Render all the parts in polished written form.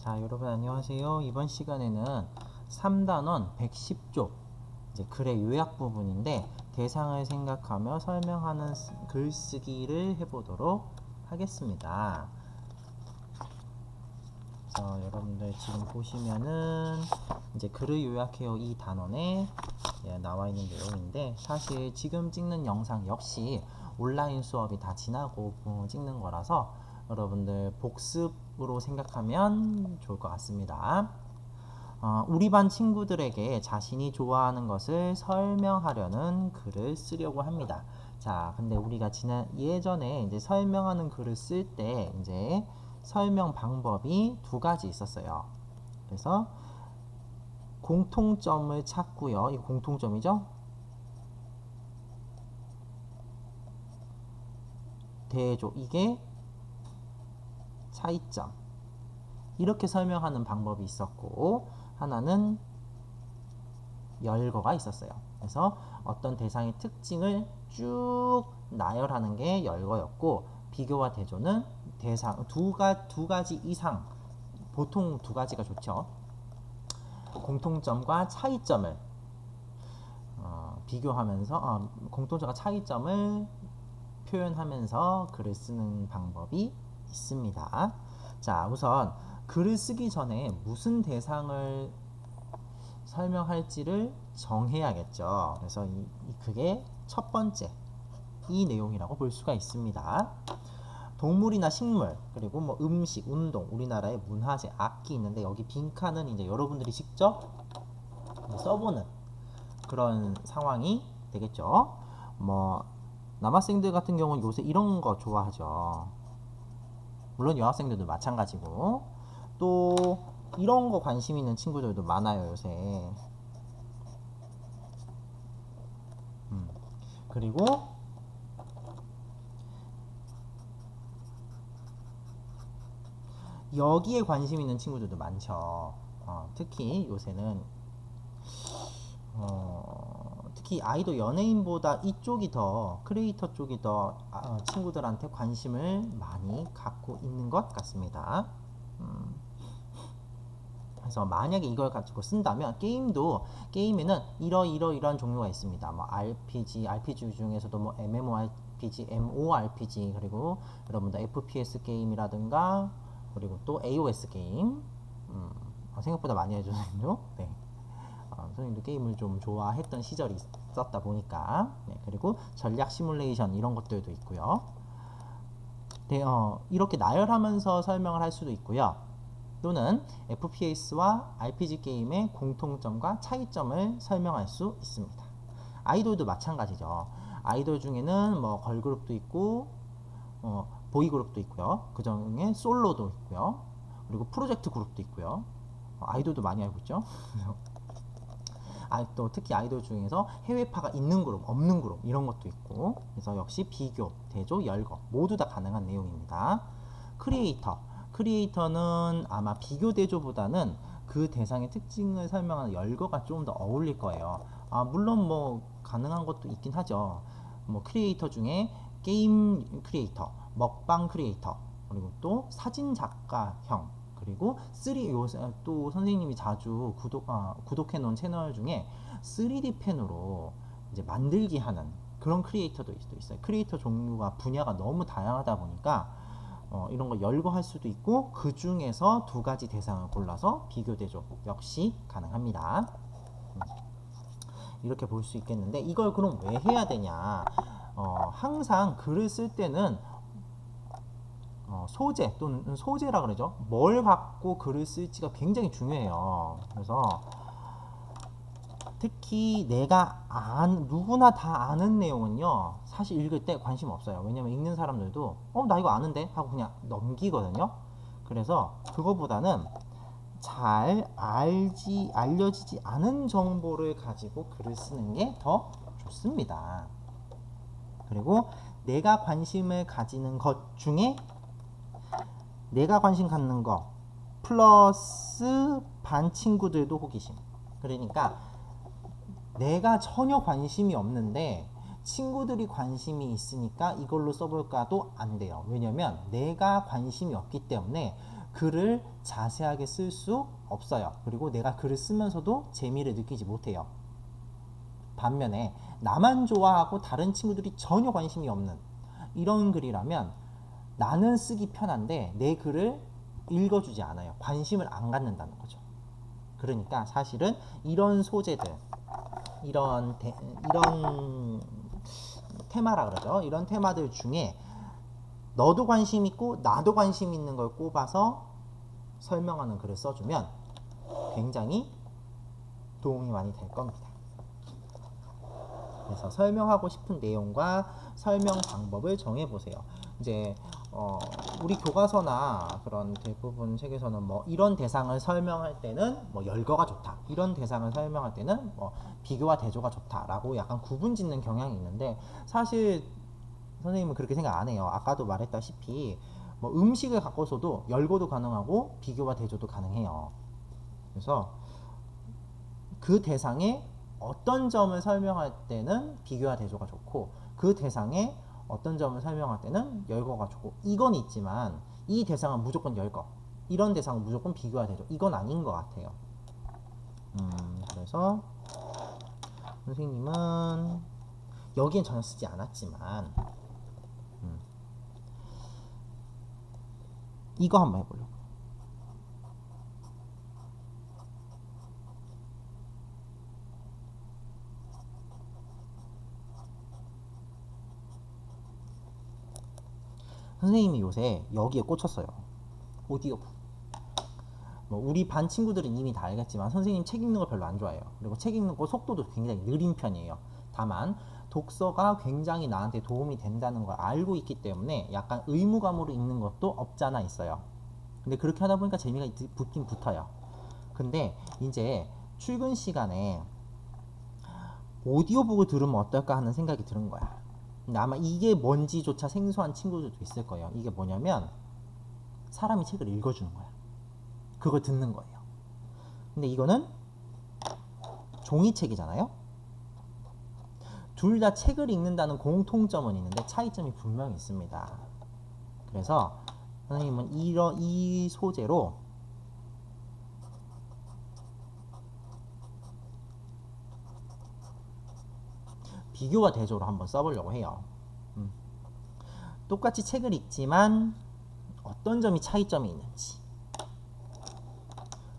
자, 여러분 안녕하세요. 이번 시간에는 3단원 110쪽 이제 글의 요약 부분인데 대상을 생각하며 설명하는 글쓰기를 해보도록 하겠습니다. 그래서 여러분들 지금 보시면은 이제 글을 요약해요 이 단원에 나와 있는 내용인데 사실 지금 찍는 영상 역시 온라인 수업이 다 지나고 찍는 거라서 여러분들 복습으로 생각하면 좋을 것 같습니다. 우리 반 친구들에게 자신이 좋아하는 것을 설명하려는 글을 쓰려고 합니다. 자, 근데 우리가 예전에 이제 설명하는 글을 쓸 때 이제 설명 방법이 두 가지 있었어요. 그래서 공통점을 찾고요. 이거 공통점이죠? 대조, 이게 차이점. 이렇게 설명하는 방법이 있었고 하나는 열거가 있었어요. 그래서 어떤 대상의 특징을 쭉 나열하는 게 열거였고 비교와 대조는 대상 두 가지 이상, 보통 두 가지가 좋죠. 공통점과 차이점을 비교하면서 공통점과 차이점을 표현하면서 글을 쓰는 방법이 있습니다. 자, 우선 글을 쓰기 전에 무슨 대상을 설명할지를 정해야겠죠. 그래서 그게 첫 번째 이 내용이라고 볼 수가 있습니다. 동물이나 식물, 그리고 뭐 음식, 운동, 우리나라의 문화재, 악기 있는데 여기 빈칸은 이제 여러분들이 직접 써보는 그런 상황이 되겠죠. 뭐 남학생들 같은 경우는 요새 이런 거 좋아하죠. 물론 여학생들도 마찬가지고 또 이런 거 관심 있는 친구들도 많아요 요새. 그리고 여기에 관심 있는 친구들도 많죠. 특히 요새는 특히 아이돌 연예인보다 이쪽이 더 크리에이터 쪽이 더 친구들한테 관심을 많이 갖고 있는 것 같습니다. 그래서 만약에 이걸 가지고 쓴다면 게임에는 이러한 종류가 있습니다. 뭐 RPG 중에서도 뭐 MMORPG, MORPG 그리고 여러분들 FPS 게임이라든가 그리고 또 AOS 게임 생각보다 많이 해주는요. 네. 선생님도 게임을 좀 좋아했던 시절이 있었다 보니까 그리고 전략 시뮬레이션 이런 것들도 있고요. 네, 이렇게 나열하면서 설명을 할 수도 있고요. 또는 FPS와 RPG 게임의 공통점과 차이점을 설명할 수 있습니다. 아이돌도 마찬가지죠. 아이돌 중에는 뭐 걸그룹도 있고 보이그룹도 있고요. 그 중에 솔로도 있고요. 그리고 프로젝트 그룹도 있고요. 아이돌도 많이 알고 있죠. 또 특히 아이돌 중에서 해외파가 있는 그룹, 없는 그룹 이런 것도 있고 그래서 역시 비교, 대조, 열거 모두 다 가능한 내용입니다. 크리에이터는 아마 비교 대조보다는 그 대상의 특징을 설명하는 열거가 좀 더 어울릴 거예요. 물론 뭐 가능한 것도 있긴 하죠. 뭐 크리에이터 중에 게임 크리에이터, 먹방 크리에이터, 그리고 또 사진 작가형, 그리고 또 선생님이 자주 구독해 놓은 채널 중에 3D 펜으로 이제 만들기 하는 그런 크리에이터도 있어요. 크리에이터 종류가 분야가 너무 다양하다 보니까 이런 거 열거할 수도 있고 그 중에서 두 가지 대상을 골라서 비교 대조 역시 가능합니다. 이렇게 볼 수 있겠는데 이걸 그럼 왜 해야 되냐? 항상 글을 쓸 때는 소재 또는 소재라 그러죠. 뭘 갖고 글을 쓸지가 굉장히 중요해요. 그래서 특히 누구나 다 아는 내용은요 사실 읽을 때 관심 없어요. 왜냐면 읽는 사람들도 나 이거 아는데 하고 그냥 넘기거든요. 그래서 그거보다는 잘 알려지지 않은 정보를 가지고 글을 쓰는 게 더 좋습니다. 그리고 내가 관심을 가지는 것 중에 내가 관심 갖는 거 플러스 반 친구들도 호기심. 그러니까 내가 전혀 관심이 없는데 친구들이 관심이 있으니까 이걸로 써볼까도 안 돼요. 왜냐면 내가 관심이 없기 때문에 글을 자세하게 쓸 수 없어요. 그리고 내가 글을 쓰면서도 재미를 느끼지 못해요. 반면에 나만 좋아하고 다른 친구들이 전혀 관심이 없는 이런 글이라면 나는 쓰기 편한데 내 글을 읽어주지 않아요. 관심을 안 갖는다는 거죠. 그러니까 사실은 이런 소재들, 이런 테마라 그러죠. 이런 테마들 중에 너도 관심 있고 나도 관심 있는 걸 꼽아서 설명하는 글을 써주면 굉장히 도움이 많이 될 겁니다. 그래서 설명하고 싶은 내용과 설명 방법을 정해보세요. 이제 우리 교과서나 그런 대부분 책에서는 뭐 이런 대상을 설명할 때는 뭐 열거가 좋다, 이런 대상을 설명할 때는 뭐 비교와 대조가 좋다라고 약간 구분 짓는 경향이 있는데 사실 선생님은 그렇게 생각 안 해요. 아까도 말했다시피 뭐 음식을 갖고서도 열거도 가능하고 비교와 대조도 가능해요. 그래서 그 대상에 어떤 점을 설명할 때는 비교와 대조가 좋고 그 대상에 어떤 점을 설명할 때는 열거가 좋고 이건 있지만 이 대상은 무조건 열거, 이런 대상은 무조건 비교와 대조, 이건 아닌 것 같아요. 그래서 선생님은 여기엔 전혀 쓰지 않았지만 이거 한번 해보려고. 선생님이 요새 여기에 꽂혔어요. 오디오북. 뭐 우리 반 친구들은 이미 다 알겠지만 선생님 책 읽는 거 별로 안 좋아해요. 그리고 책 읽는 거 속도도 굉장히 느린 편이에요. 다만 독서가 굉장히 나한테 도움이 된다는 걸 알고 있기 때문에 약간 의무감으로 읽는 것도 없잖아 있어요. 근데 그렇게 하다 보니까 재미가 붙긴 붙어요. 근데 이제 출근 시간에 오디오북을 들으면 어떨까 하는 생각이 드는 거야. 근데 아마 이게 뭔지조차 생소한 친구들도 있을 거예요. 이게 뭐냐면 사람이 책을 읽어주는 거야. 그걸 듣는 거예요. 근데 이거는 종이책이잖아요. 둘 다 책을 읽는다는 공통점은 있는데 차이점이 분명히 있습니다. 그래서 선생님은 이 소재로 비교와 대조로 한번 써보려고 해요. 똑같이 책을 읽지만 어떤 점이 차이점이 있는지,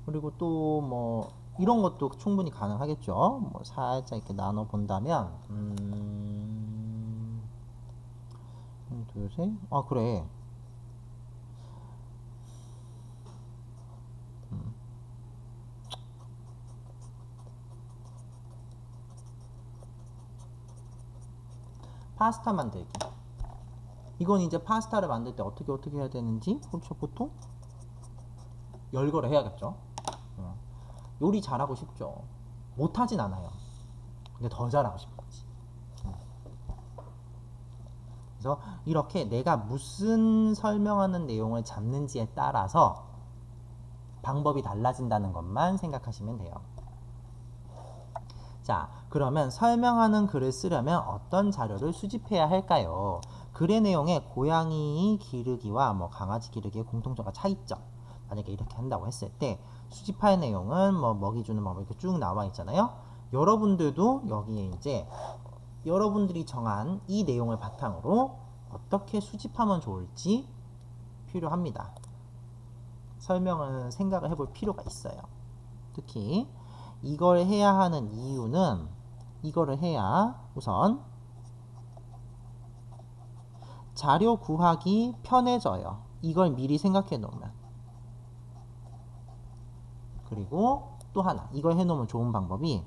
그리고 또 뭐 이런 것도 충분히 가능하겠죠. 뭐 살짝 이렇게 나눠 본다면 둘, 셋. 아 그래. 파스타 만들기. 이건 이제 파스타를 만들 때 어떻게 해야 되는지 그렇죠. 보통 열거를 해야겠죠. 요리 잘하고 싶죠. 못하진 않아요. 근데 더 잘하고 싶은 거지. 그래서 이렇게 내가 무슨 설명하는 내용을 잡는지에 따라서 방법이 달라진다는 것만 생각하시면 돼요. 자, 그러면 설명하는 글을 쓰려면 어떤 자료를 수집해야 할까요? 글의 내용에 고양이 기르기와 뭐 강아지 기르기의 공통점과 차이점, 만약에 이렇게 한다고 했을 때 수집할 내용은 뭐 먹이 주는 방법 이렇게 쭉 나와 있잖아요. 여러분들도 여기에 이제 여러분들이 정한 이 내용을 바탕으로 어떻게 수집하면 좋을지 필요합니다. 설명을 생각을 해볼 필요가 있어요. 특히 이걸 해야 하는 이유는 이거를 해야 우선 자료 구하기 편해져요. 이걸 미리 생각해 놓으면. 그리고 또 하나 이걸 해 놓으면 좋은 방법이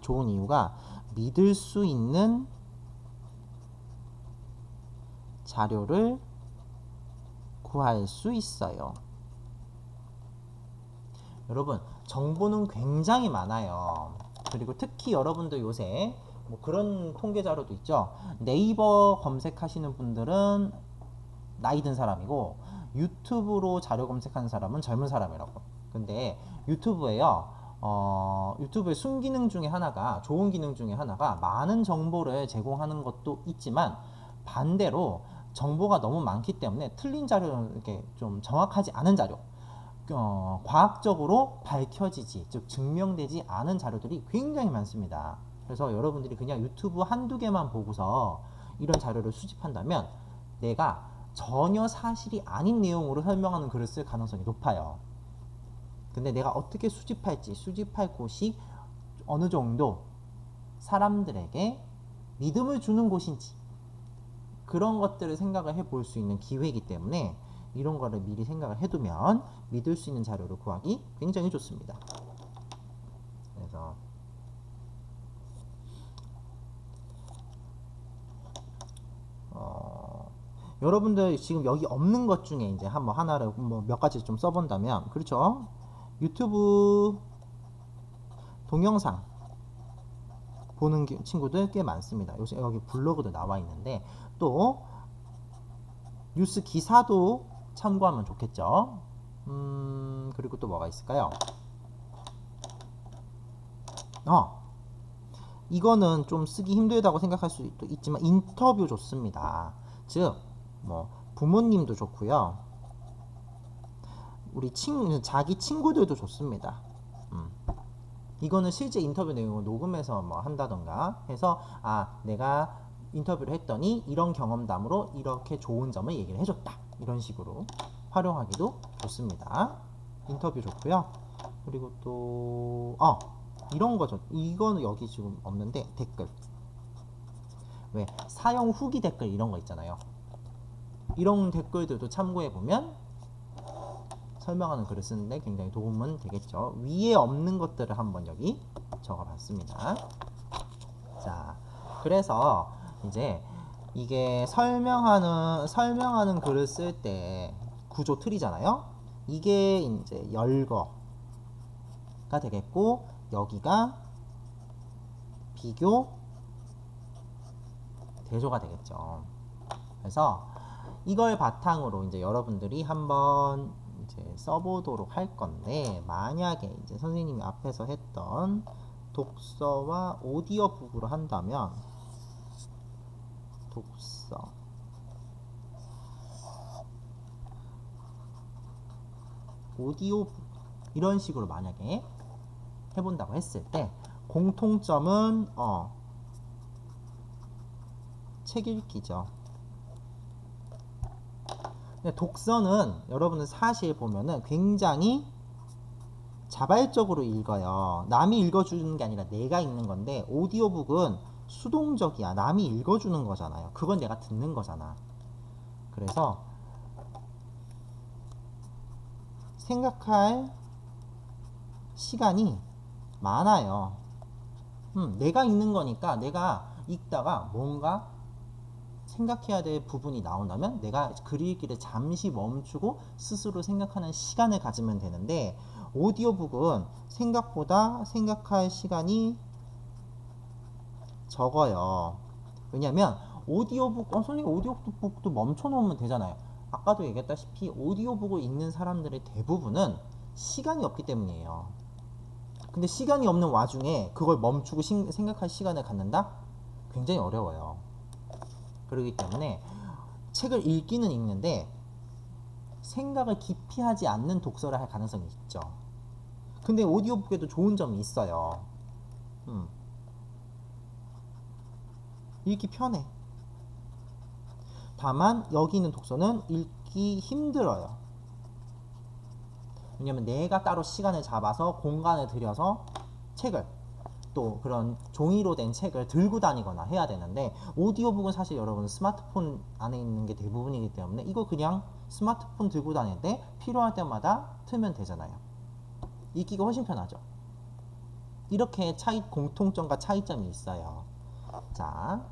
좋은 이유가 믿을 수 있는 자료를 구할 수 있어요. 여러분 정보는 굉장히 많아요. 그리고 특히 여러분들 요새 뭐 그런 통계 자료도 있죠. 네이버 검색하시는 분들은 나이 든 사람이고 유튜브로 자료 검색하는 사람은 젊은 사람이라고. 근데 유튜브에요. 유튜브의 순기능 중에 하나가 좋은 기능 중에 하나가 많은 정보를 제공하는 것도 있지만 반대로 정보가 너무 많기 때문에 틀린 자료는 이렇게 좀 정확하지 않은 자료, 과학적으로 밝혀지지, 즉 증명되지 않은 자료들이 굉장히 많습니다. 그래서 여러분들이 그냥 유튜브 한두 개만 보고서 이런 자료를 수집한다면 내가 전혀 사실이 아닌 내용으로 설명하는 글을 쓸 가능성이 높아요. 근데 내가 어떻게 수집할지, 수집할 곳이 어느 정도 사람들에게 믿음을 주는 곳인지, 그런 것들을 생각을 해볼 수 있는 기회이기 때문에 이런 거를 미리 생각을 해두면 믿을 수 있는 자료를 구하기 굉장히 좋습니다. 그래서 여러분들 지금 여기 없는 것 중에 이제 한번 하나를 뭐 몇 가지 좀 써본다면, 그렇죠? 유튜브 동영상 보는 친구들 꽤 많습니다. 요새 여기 블로그도 나와 있는데, 또 뉴스 기사도 참고하면 좋겠죠. 그리고 또 뭐가 있을까요? 이거는 좀 쓰기 힘들다고 생각할 수도 있지만 인터뷰 좋습니다. 즉, 뭐 부모님도 좋고요. 우리 자기 친구들도 좋습니다. 이거는 실제 인터뷰 내용을 녹음해서 뭐 한다던가 해서, 내가 인터뷰를 했더니 이런 경험담으로 이렇게 좋은 점을 얘기를 해줬다, 이런 식으로 활용하기도 좋습니다. 인터뷰 좋고요. 그리고 또 이런 거죠. 이거는 여기 지금 없는데, 댓글, 왜 사용 후기 댓글 이런 거 있잖아요. 이런 댓글들도 참고해 보면 설명하는 글을 쓰는데 굉장히 도움은 되겠죠. 위에 없는 것들을 한번 여기 적어봤습니다. 자, 그래서 이제 이게 설명하는 글을 쓸 때 구조 틀이잖아요. 이게 이제 열거가 되겠고, 여기가 비교 대조가 되겠죠. 그래서 이걸 바탕으로 이제 여러분들이 한번 이제 써보도록 할 건데, 만약에 이제 선생님이 앞에서 했던 독서와 오디오북으로 한다면, 독서, 오디오북 이런 식으로 만약에 해본다고 했을 때 공통점은 책 읽기죠. 근데 독서는 여러분은 사실 보면은 굉장히 자발적으로 읽어요. 남이 읽어주는 게 아니라 내가 읽는 건데, 오디오북은 수동적이야. 남이 읽어주는 거잖아요. 그건 내가 듣는 거잖아. 그래서 생각할 시간이 많아요. 내가 읽는 거니까 내가 읽다가 뭔가 생각해야 될 부분이 나온다면 내가 글 읽기를 잠시 멈추고 스스로 생각하는 시간을 가지면 되는데, 오디오북은 생각보다 생각할 시간이 적어요. 왜냐면 오디오북, 선생님 오디오북도 멈춰놓으면 되잖아요. 아까도 얘기했다시피 오디오북을 읽는 사람들의 대부분은 시간이 없기 때문이에요. 근데 시간이 없는 와중에 그걸 멈추고 생각할 시간을 갖는다? 굉장히 어려워요. 그렇기 때문에 책을 읽기는 읽는데 생각을 깊이 하지 않는 독서를 할 가능성이 있죠. 근데 오디오북에도 좋은 점이 있어요. 읽기 편해. 다만 여기 있는 독서는 읽기 힘들어요. 왜냐면 내가 따로 시간을 잡아서 공간을 들여서 책을, 또 그런 종이로 된 책을 들고 다니거나 해야 되는데, 오디오북은 사실 여러분 스마트폰 안에 있는 게 대부분이기 때문에 이거 그냥 스마트폰 들고 다닐 때 필요할 때마다 틀면 되잖아요. 읽기가 훨씬 편하죠. 이렇게 공통점과 차이점이 있어요. 자,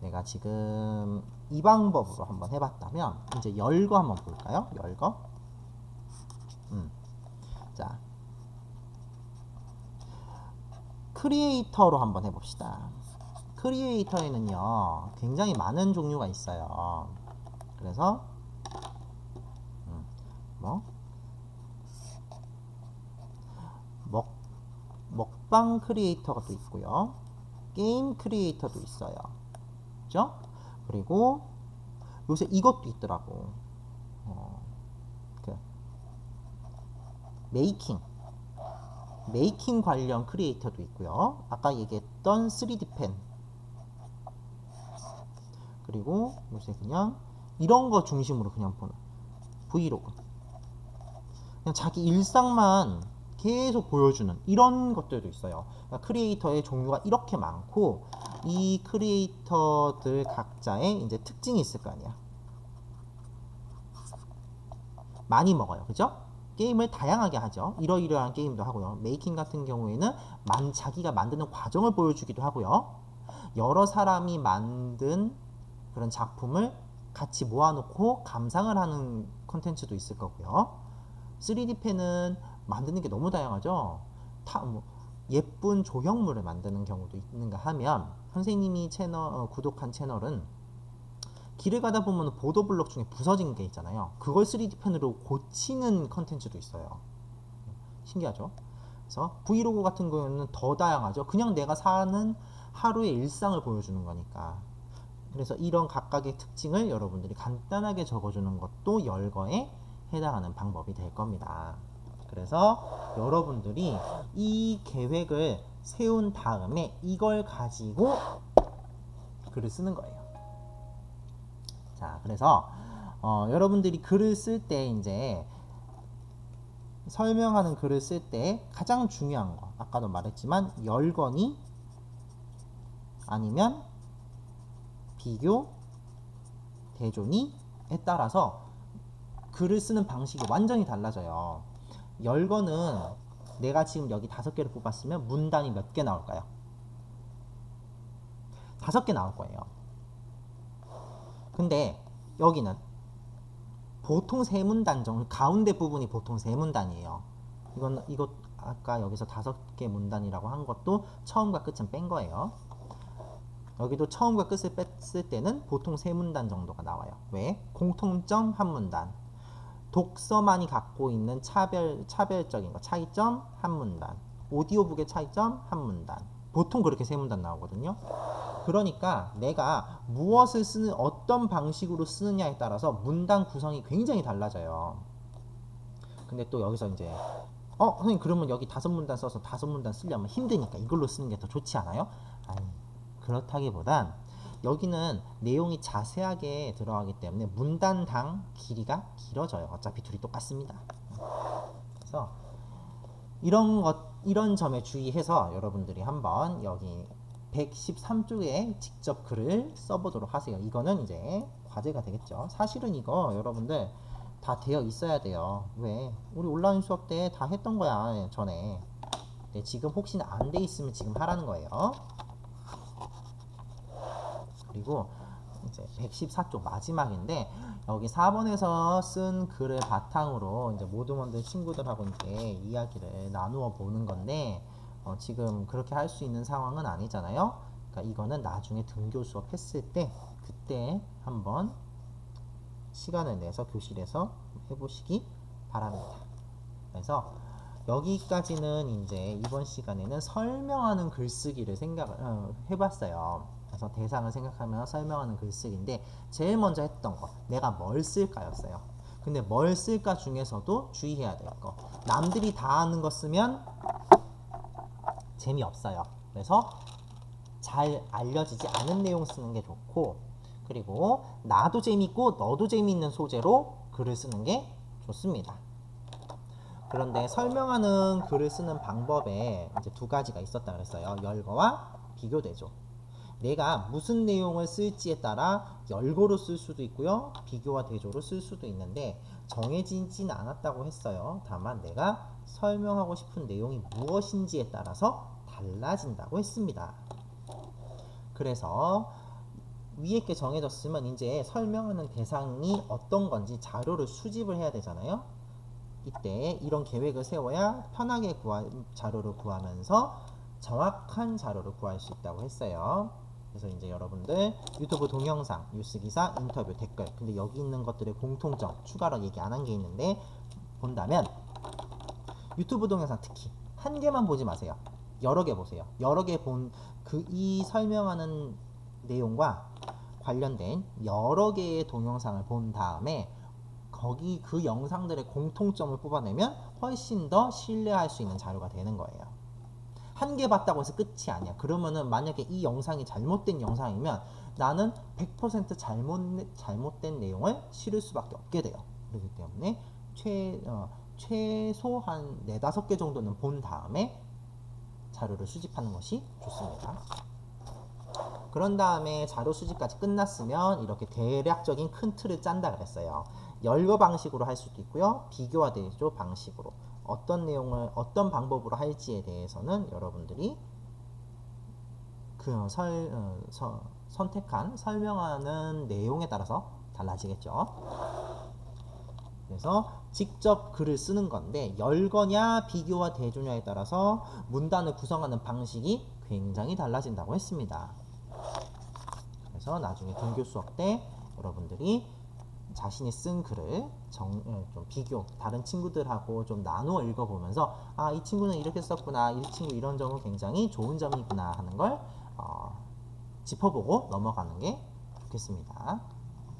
내가 지금 이 방법으로 한번 해봤다면 이제 열거 한번 볼까요? 열거. 자, 크리에이터로 한번 해봅시다. 크리에이터에는요 굉장히 많은 종류가 있어요. 그래서 먹방 크리에이터가 또 있고요, 게임 크리에이터도 있어요. 그죠? 그리고 요새 이것도 있더라고. 그 메이킹 관련 크리에이터도 있고요. 아까 얘기했던 3D 펜, 그리고 요새 그냥 이런 거 중심으로 그냥 보는 브이로그, 그냥 자기 일상만 계속 보여주는 이런 것들도 있어요. 그러니까 크리에이터의 종류가 이렇게 많고, 이 크리에이터들 각자의 이제 특징이 있을 거 아니야. 많이 먹어요, 그죠? 게임을 다양하게 하죠. 이러이러한 게임도 하고요. 메이킹 같은 경우에는 자기가 만드는 과정을 보여주기도 하고요. 여러 사람이 만든 그런 작품을 같이 모아놓고 감상을 하는 콘텐츠도 있을 거고요. 3D 펜은 만드는 게 너무 다양하죠. 예쁜 조형물을 만드는 경우도 있는가 하면, 선생님이 구독한 채널은 길을 가다 보면 보도블록 중에 부서진 게 있잖아요. 그걸 3D 펜으로 고치는 컨텐츠도 있어요. 신기하죠? 그래서 브이로그 같은 경우는 더 다양하죠. 그냥 내가 사는 하루의 일상을 보여주는 거니까. 그래서 이런 각각의 특징을 여러분들이 간단하게 적어주는 것도 열거에 해당하는 방법이 될 겁니다. 그래서 여러분들이 이 계획을 세운 다음에 이걸 가지고 글을 쓰는 거예요. 자, 그래서 여러분들이 글을 쓸 때 이제 설명하는 글을 쓸 때 가장 중요한 거, 아까도 말했지만 열거니 아니면 비교, 대조니에 따라서 글을 쓰는 방식이 완전히 달라져요. 열거는 내가 지금 여기 5개를 뽑았으면 문단이 몇 개 나올까요? 5개 나올 거예요. 근데 여기는 보통 3문단 정도, 가운데 부분이 보통 3문단이에요. 이거 아까 여기서 5개 문단이라고 한 것도 처음과 끝은 뺀 거예요. 여기도 처음과 끝을 뺐을 때는 보통 3문단 정도가 나와요. 왜? 공통점 한 문단, 독서만이 갖고 있는 차별적인 거, 차이점 한 문단, 오디오북의 차이점 한 문단, 보통 그렇게 3문단 나오거든요. 그러니까 내가 무엇을 쓰는, 어떤 방식으로 쓰느냐에 따라서 문단 구성이 굉장히 달라져요. 근데 또 여기서 이제 선생님 그러면 여기 5문단 써서 5문단 쓰려면 힘드니까 이걸로 쓰는 게 더 좋지 않아요? 아니, 그렇다기보단 여기는 내용이 자세하게 들어가기 때문에 문단당 길이가 길어져요. 어차피 둘이 똑같습니다. 그래서 이런 점에 주의해서 여러분들이 한번 여기 113쪽에 직접 글을 써보도록 하세요. 이거는 이제 과제가 되겠죠. 사실은 이거 여러분들 다 되어 있어야 돼요. 왜? 우리 온라인 수업 때 다 했던 거야, 전에. 네, 지금 혹시나 안 돼 있으면 지금 하라는 거예요. 그리고 이제 114쪽 마지막인데, 여기 4번에서 쓴 글을 바탕으로 이제 모두 만든 친구들하고 이제 이야기를 나누어 보는 건데, 지금 그렇게 할 수 있는 상황은 아니잖아요. 그러니까 이거는 나중에 등교 수업 했을 때 그때 한번 시간을 내서 교실에서 해보시기 바랍니다. 그래서 여기까지는 이제 이번 시간에는 설명하는 글쓰기를 생각을 해봤어요. 그래서 대상을 생각하며 설명하는 글쓰기인데, 제일 먼저 했던 거, 내가 뭘 쓸까였어요. 근데 뭘 쓸까 중에서도 주의해야 될 거, 남들이 다 아는 거 쓰면 재미없어요. 그래서 잘 알려지지 않은 내용 쓰는 게 좋고, 그리고 나도 재밌고 너도 재미있는 소재로 글을 쓰는 게 좋습니다. 그런데 설명하는 글을 쓰는 방법에 이제 2가지가 있었다 그랬어요. 열거와 비교 대조. 내가 무슨 내용을 쓸지에 따라 열거로 쓸 수도 있고요, 비교와 대조로 쓸 수도 있는데 정해지진 않았다고 했어요. 다만 내가 설명하고 싶은 내용이 무엇인지에 따라서 달라진다고 했습니다. 그래서 위에 게 정해졌으면 이제 설명하는 대상이 어떤 건지 자료를 수집을 해야 되잖아요. 이때 이런 계획을 세워야 편하게 자료를 구하면서 정확한 자료를 구할 수 있다고 했어요. 그래서 이제 여러분들 유튜브 동영상, 뉴스기사, 인터뷰, 댓글, 근데 여기 있는 것들의 공통점 추가로 얘기 안 한 게 있는데, 본다면 유튜브 동영상 특히 한 개만 보지 마세요. 여러 개 보세요. 여러 개 본 이 설명하는 내용과 관련된 여러 개의 동영상을 본 다음에 거기 그 영상들의 공통점을 뽑아내면 훨씬 더 신뢰할 수 있는 자료가 되는 거예요. 한 개 봤다고 해서 끝이 아니야. 그러면은 만약에 이 영상이 잘못된 영상이면 나는 100% 잘못된 내용을 실을 수밖에 없게 돼요. 그렇기 때문에 최소 한 4, 5개 정도는 본 다음에 자료를 수집하는 것이 좋습니다. 그런 다음에 자료 수집까지 끝났으면 이렇게 대략적인 큰 틀을 짠다 그랬어요. 열거 방식으로 할 수도 있고요. 비교와 대조 방식으로 어떤 내용을 어떤 방법으로 할지에 대해서는 여러분들이 그 선택한 설명하는 내용에 따라서 달라지겠죠. 그래서 직접 글을 쓰는 건데 열거냐 비교와 대조냐에 따라서 문단을 구성하는 방식이 굉장히 달라진다고 했습니다. 그래서 나중에 등교 수업 때 여러분들이 자신이 쓴 글을 좀 비교, 다른 친구들하고 좀 나누어 읽어보면서 아, 이 친구는 이렇게 썼구나, 이 친구 이런 점은 굉장히 좋은 점이구나 하는 걸 짚어보고 넘어가는 게 좋겠습니다.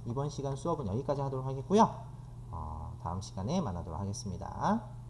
이번 시간 수업은 여기까지 하도록 하겠고요. 다음 시간에 만나도록 하겠습니다.